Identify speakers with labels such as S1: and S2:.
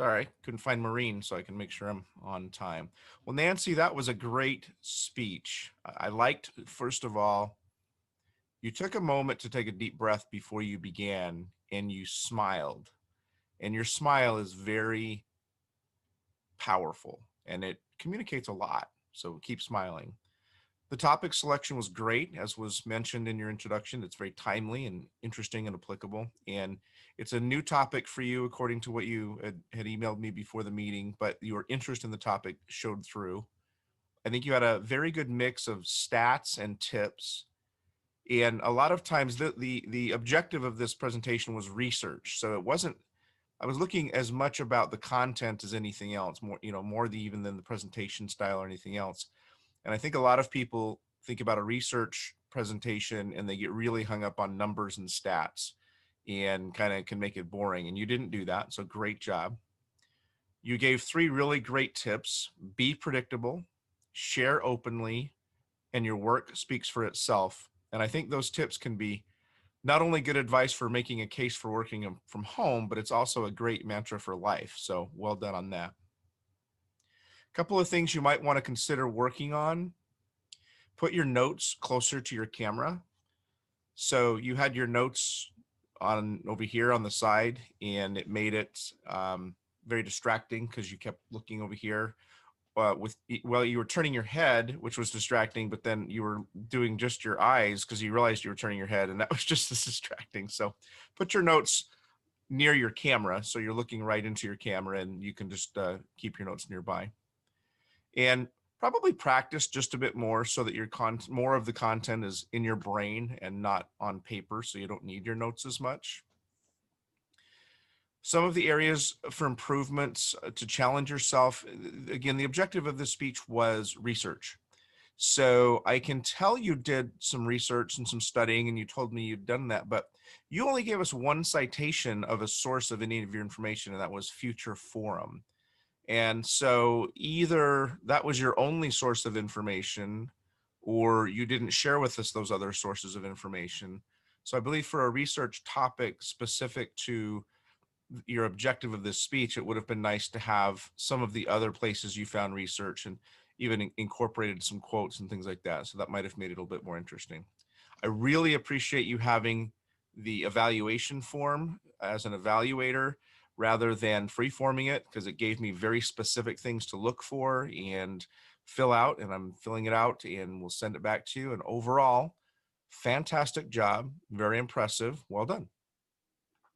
S1: Sorry, couldn't find Marine, so I can make sure I'm on time. Well, Nancy, that was a great speech. I liked, first of all, you took a moment to take a deep breath before you began and you smiled. And your smile is very powerful and it communicates a lot. So keep smiling. The topic selection was great, as was mentioned in your introduction. It's very timely and interesting and applicable. And it's a new topic for you, according to what you had emailed me before the meeting, but your interest in the topic showed through. I think you had a very good mix of stats and tips. And a lot of times the objective of this presentation was research. So it wasn't, I was looking as much about the content as anything else, more, more even than the presentation style or anything else. And I think a lot of people think about a research presentation and they get really hung up on numbers and stats and kind of can make it boring. And you didn't do that. So great job. You gave 3 really great tips: be predictable, share openly, and your work speaks for itself. And I think those tips can be not only good advice for making a case for working from home, but it's also a great mantra for life. So well done on that. A couple of things you might want to consider working on: put your notes closer to your camera. So you had your notes on over here on the side, and it made it very distracting because you kept looking over here. Well, you were turning your head, which was distracting, but then you were doing just your eyes because you realized you were turning your head, and that was just as distracting. So put your notes near your camera so you're looking right into your camera, and you can just keep your notes nearby. And probably practice just a bit more so that your more of the content is in your brain and not on paper, so you don't need your notes as much. Some of the areas for improvements to challenge yourself. Again, the objective of this speech was research. So I can tell you did some research and some studying, and you told me you'd done that, but you only gave us one citation of a source of any of your information, and that was Future Forum. And so either that was your only source of information, or you didn't share with us those other sources of information. So I believe for a research topic specific to your objective of this speech, it would have been nice to have some of the other places you found research and even incorporated some quotes and things like that. So that might have made it a little bit more interesting. I really appreciate you having the evaluation form as an evaluator rather than free-forming it, because it gave me very specific things to look for and fill out, and I'm filling it out and we'll send it back to you. And overall, fantastic job, very impressive, well done.